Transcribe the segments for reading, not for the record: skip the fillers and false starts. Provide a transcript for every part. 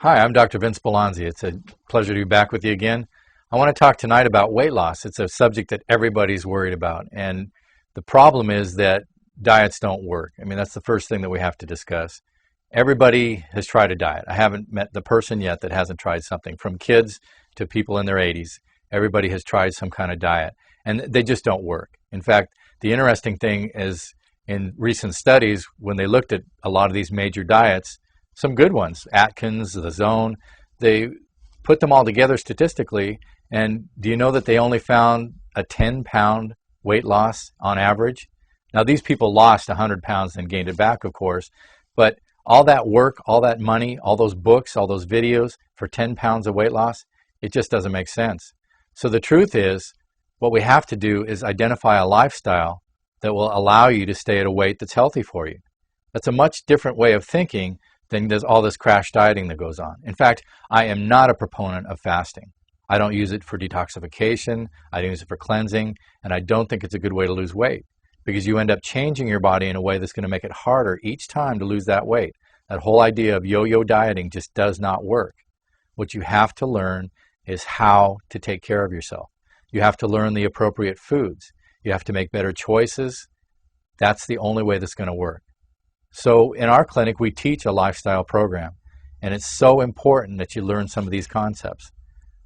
Hi, I'm Dr. Vince Belanzi. It's a pleasure to be back with you again. I want to talk tonight about weight loss. It's a subject that everybody's worried about. And the problem is that diets don't work. I mean, that's the first thing that we have to discuss. Everybody has tried a diet. I haven't met the person yet that hasn't tried something, from kids to people in their 80s. Everybody has tried some kind of diet, and they just don't work. In fact, the interesting thing is in recent studies, when they looked at a lot of these major diets, some good ones, Atkins, the Zone, they put them all together statistically, and do you know that they only found a 10-pound weight loss on average? Now, these people lost 100 pounds and gained it back, of course, but all that work, all that money, all those books, all those videos for 10 pounds of weight loss, it just doesn't make sense. So the truth is, what we have to do is identify a lifestyle that will allow you to stay at a weight that's healthy for you. That's a much different way of thinking than there's all this crash dieting that goes on. In fact, I am not a proponent of fasting. I don't use it for detoxification, I don't use it for cleansing, and I don't think it's a good way to lose weight because you end up changing your body in a way that's going to make it harder each time to lose that weight. That whole idea of yo-yo dieting just does not work. What you have to learn is how to take care of yourself. You have to learn the appropriate foods. You have to make better choices. That's the only way that's going to work. So in our clinic, we teach a lifestyle program, and it's so important that you learn some of these concepts.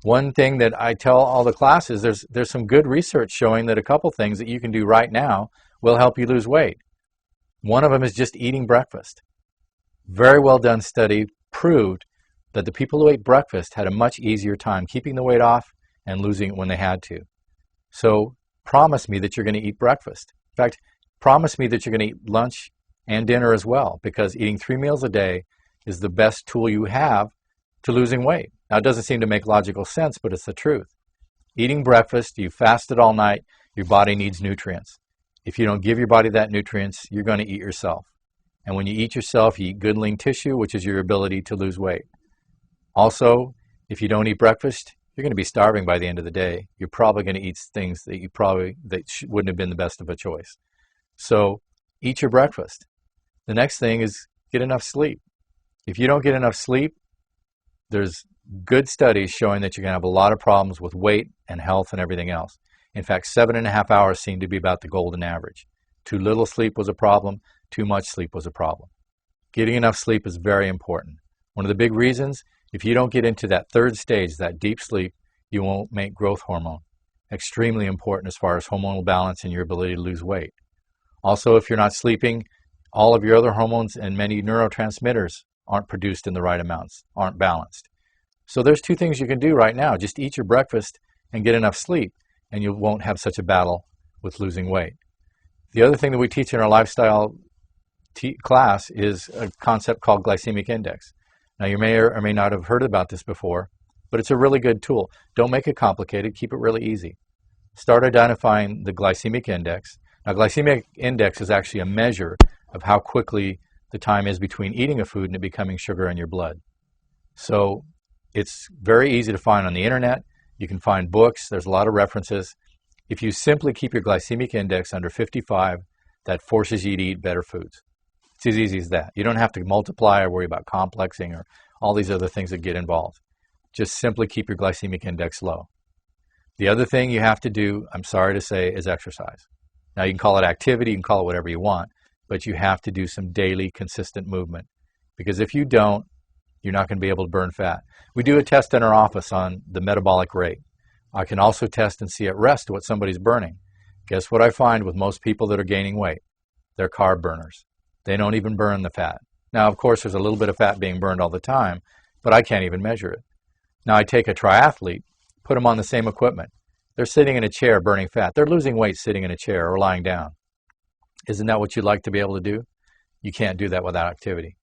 One thing that I tell all the classes, there's some good research showing that a couple things that you can do right now will help you lose weight. One of them is just eating breakfast. Very well done study proved that the people who ate breakfast had a much easier time keeping the weight off and losing it when they had to. So promise me that you're going to eat breakfast. In fact, promise me that you're going to eat lunch and dinner as well, because eating 3 meals a day is the best tool you have to losing weight. Now, it doesn't seem to make logical sense, but it's the truth. Eating breakfast, you fasted all night, your body needs nutrients. If you don't give your body that nutrients, you're going to eat yourself. And when you eat yourself, you eat good lean tissue, which is your ability to lose weight. Also, if you don't eat breakfast, you're going to be starving by the end of the day. You're probably going to eat things that wouldn't have been the best of a choice. So eat your breakfast. The next thing is get enough sleep. If you don't get enough sleep, there's good studies showing that you're going to have a lot of problems with weight and health and everything else. In fact, 7.5 hours seem to be about the golden average. Too little sleep was a problem. Too much sleep was a problem. Getting enough sleep is very important. One of the big reasons, if you don't get into that third stage, that deep sleep, you won't make growth hormone. Extremely important as far as hormonal balance and your ability to lose weight. Also, if you're not sleeping, all of your other hormones and many neurotransmitters aren't produced in the right amounts, aren't balanced. So there's two things you can do right now. Just eat your breakfast and get enough sleep, and you won't have such a battle with losing weight. The other thing that we teach in our lifestyle class is a concept called glycemic index. Now, you may or may not have heard about this before, but it's a really good tool. Don't make it complicated. Keep it really easy. Start identifying the glycemic index. Now, glycemic index is actually a measure of how quickly the time is between eating a food and it becoming sugar in your blood. So it's very easy to find on the internet. You can find books. There's a lot of references. If you simply keep your glycemic index under 55, that forces you to eat better foods. It's as easy as that. You don't have to multiply or worry about complexing or all these other things that get involved. Just simply keep your glycemic index low. The other thing you have to do, I'm sorry to say, is exercise. Now, you can call it activity, you can call it whatever you want, but you have to do some daily consistent movement, because if you don't, you're not going to be able to burn fat. We do a test in our office on the metabolic rate. I can also test and see at rest what somebody's burning. Guess what I find with most people that are gaining weight? They're carb burners. They don't even burn the fat. Now, of course, there's a little bit of fat being burned all the time, but I can't even measure it. Now, I take a triathlete, put them on the same equipment. They're sitting in a chair burning fat. They're losing weight sitting in a chair or lying down. Isn't that what you'd like to be able to do? You can't do that without activity.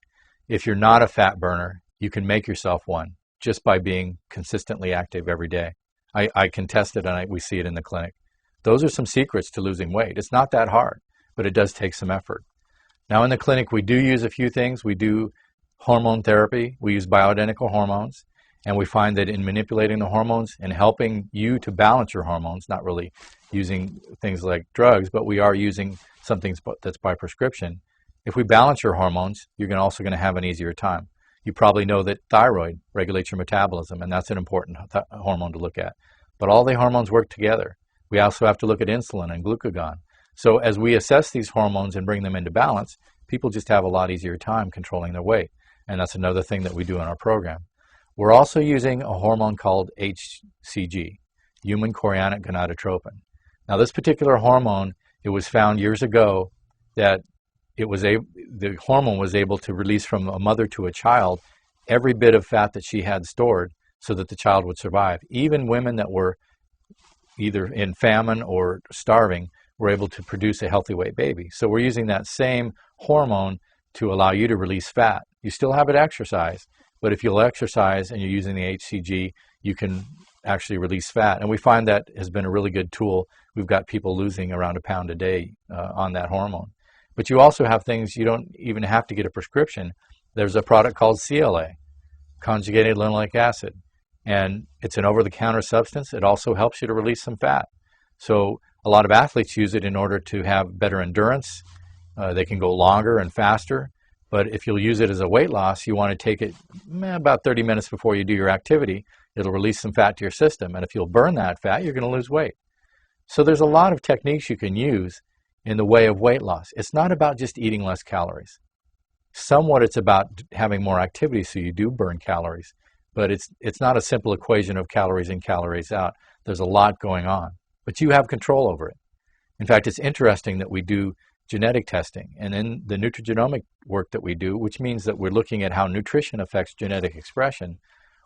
If you're not a fat burner, you can make yourself one just by being consistently active every day. I can test it, and we see it in the clinic. Those are some secrets to losing weight. It's not that hard, but it does take some effort. Now, in the clinic, we do use a few things. We do hormone therapy. We use bioidentical hormones. And we find that in manipulating the hormones and helping you to balance your hormones, not really using things like drugs, but we are using something that's by prescription. If we balance your hormones, you're also going to have an easier time. You probably know that thyroid regulates your metabolism, and that's an important hormone to look at. But all the hormones work together. We also have to look at insulin and glucagon. So as we assess these hormones and bring them into balance, people just have a lot easier time controlling their weight. And that's another thing that we do in our program. We're also using a hormone called HCG, human chorionic gonadotropin. Now this particular hormone, it was found years ago that the hormone was able to release from a mother to a child every bit of fat that she had stored so that the child would survive. Even women that were either in famine or starving were able to produce a healthy weight baby. So we're using that same hormone to allow you to release fat. You still have it exercise, but if you'll exercise and you're using the HCG, you can actually release fat. And we find that has been a really good tool. We've got people losing around 1 pound a day on that hormone. But you also have things you don't even have to get a prescription. There's a product called CLA, conjugated linoleic acid, and it's an over-the-counter substance. It also helps you to release some fat. So a lot of athletes use it in order to have better endurance. They can go longer and faster. But if you'll use it as a weight loss, you want to take it about 30 minutes before you do your activity. It'll release some fat to your system. And if you'll burn that fat, you're going to lose weight. So there's a lot of techniques you can use in the way of weight loss. It's not about just eating less calories. Somewhat it's about having more activity so you do burn calories. But it's not a simple equation of calories in, calories out. There's a lot going on. But you have control over it. In fact, it's interesting that we do genetic testing. And in the nutrigenomic work that we do, which means that we're looking at how nutrition affects genetic expression,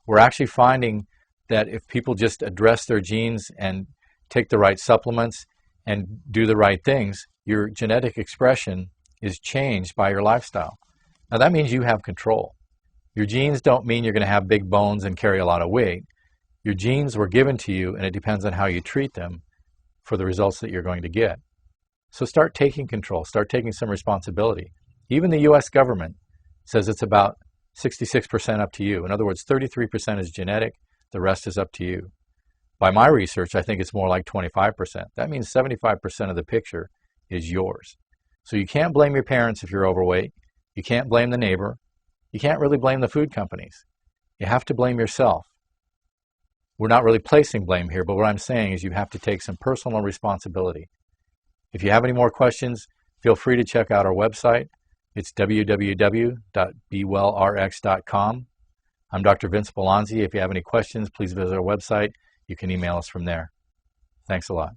we're actually finding that if people just address their genes and take the right supplements and do the right things, your genetic expression is changed by your lifestyle. Now that means you have control. Your genes don't mean you're going to have big bones and carry a lot of weight. Your genes were given to you, and it depends on how you treat them for the results that you're going to get. So start taking control, start taking some responsibility. Even the U.S. government says it's about 66% up to you. In other words, 33% is genetic, the rest is up to you. By my research, I think it's more like 25%. That means 75% of the picture is yours. So you can't blame your parents if you're overweight. You can't blame the neighbor. You can't really blame the food companies. You have to blame yourself. We're not really placing blame here, but what I'm saying is you have to take some personal responsibility. If you have any more questions, feel free to check out our website. It's www.bewellrx.com. I'm Dr. Vince Belanzi. If you have any questions, please visit our website. You can email us from there. Thanks a lot.